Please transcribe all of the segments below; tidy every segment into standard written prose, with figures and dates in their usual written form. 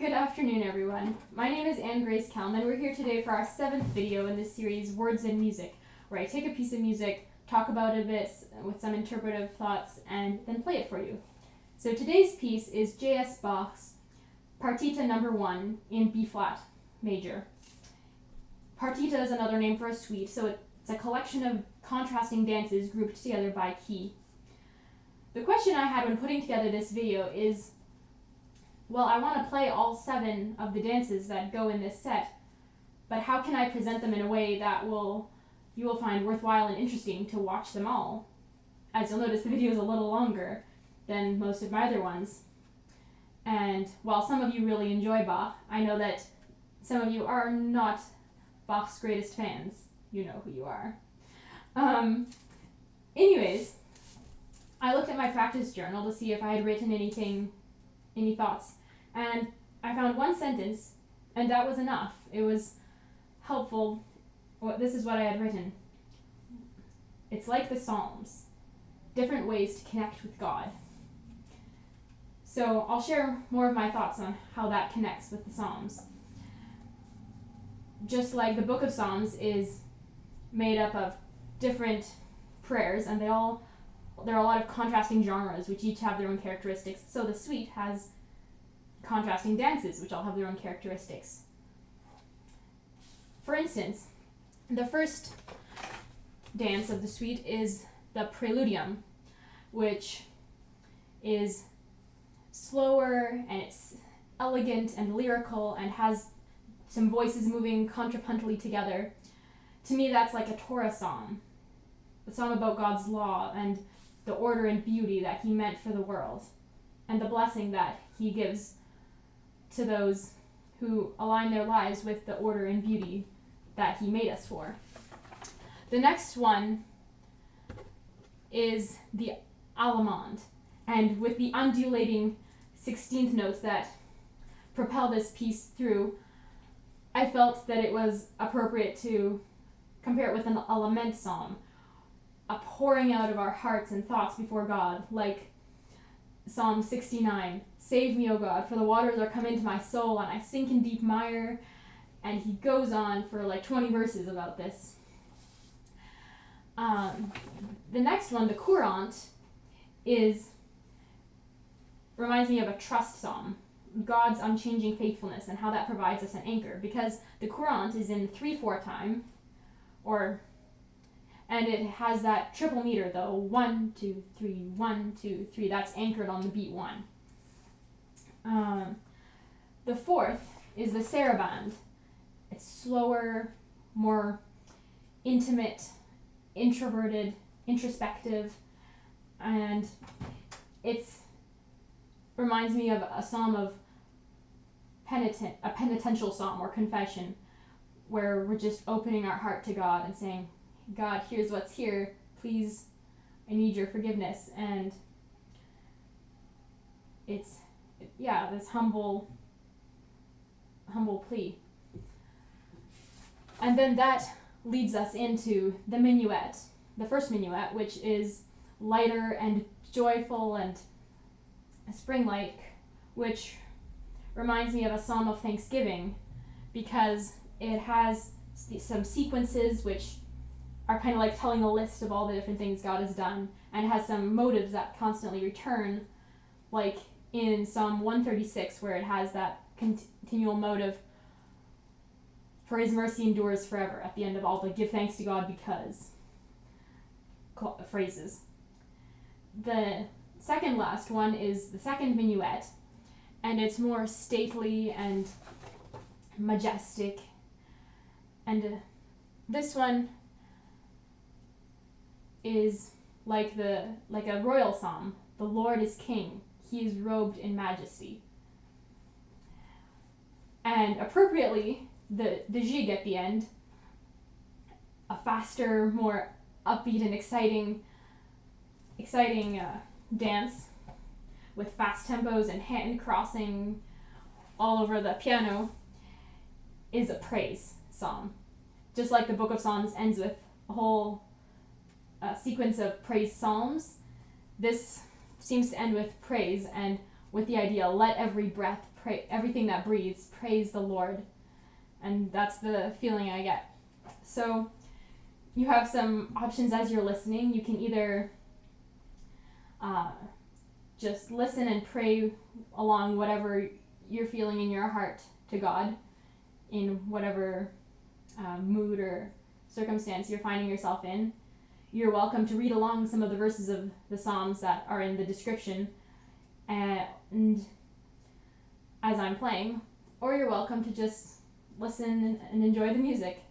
Good afternoon, everyone. My name is Anne Grace Kelm, and we're here today for our 7th video in this series, Words and Music, where I take a piece of music, talk about it a bit with some interpretive thoughts, and then play it for you. So today's piece is J.S. Bach's Partita No. 1 in B-flat major. Partita is another name for a suite, so it's a collection of contrasting dances grouped together by key. The question I had when putting together this video is, well, I want to play all 7 of the dances that go in this set, but how can I present them in a way that you will find worthwhile and interesting to watch them all? As you'll notice, the video is a little longer than most of my other ones. And while some of you really enjoy Bach, I know that some of you are not Bach's greatest fans. You know who you are. Anyways, I looked at my practice journal to see if I had written any thoughts, and I found one sentence, and that was enough. It was helpful. This is what I had written. It's like the Psalms, different ways to connect with God. So I'll share more of my thoughts on how that connects with the Psalms. Just like the book of Psalms is made up of different prayers, and there are a lot of contrasting genres which each have their own characteristics. So the suite has contrasting dances which all have their own characteristics. For instance, the first dance of the suite is the Preludium, which is slower and it's elegant and lyrical and has some voices moving contrapuntally together. To me, that's like a Torah psalm, a psalm about God's law and the order and beauty that he meant for the world, and the blessing that he gives to those who align their lives with the order and beauty that he made us for. The next one is the Allemande, and with the undulating 16th notes that propel this piece through, I felt that it was appropriate to compare it with a lament psalm, a pouring out of our hearts and thoughts before God, like Psalm 69, "Save me, O God, for the waters are come into my soul, and I sink in deep mire," and he goes on for like 20 verses about this. The next one, the Courente, reminds me of a trust psalm, God's unchanging faithfulness and how that provides us an anchor, because the Courente is in 3/4 time, and it has that triple meter, though, 1, 2, 3, 1, 2, 3. That's anchored on the beat 1. The fourth is the Sarabande. It's slower, more intimate, introverted, introspective, and it reminds me of a psalm of a penitential psalm or confession, where we're just opening our heart to God and saying, God, here's what's here. Please, I need your forgiveness. And it's, this humble plea. And then that leads us into the Minuet, the first Minuet, which is lighter and joyful and spring-like, which reminds me of a psalm of thanksgiving, because it has some sequences which are kind of like telling a list of all the different things God has done, and has some motives that constantly return, like in Psalm 136, where it has that continual motive, "For his mercy endures forever," at the end of all the "give thanks to God because" phrases. The second last one is the second Minuet, and it's more stately and majestic, and this one is like a royal psalm. The Lord is king. He is robed in majesty. And appropriately, the Gigue at the end, a faster, more upbeat and exciting dance with fast tempos and hand crossing all over the piano, is a praise psalm. Just like the book of Psalms ends with a whole sequence of praise psalms, this seems to end with praise, and with the idea, let every breath, everything that breathes, praise the Lord. And that's the feeling I get. So you have some options as you're listening. You can either just listen and pray along whatever you're feeling in your heart to God, in whatever mood or circumstance you're finding yourself in. You're welcome to read along some of the verses of the Psalms that are in the description and as I'm playing, or you're welcome to just listen and enjoy the music.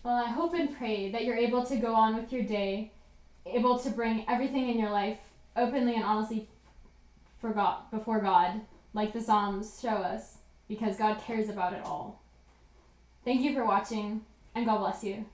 Well, I hope and pray that you're able to go on with your day, able to bring everything in your life openly and honestly before God, like the Psalms show us, because God cares about it all. Thank you for watching, and God bless you.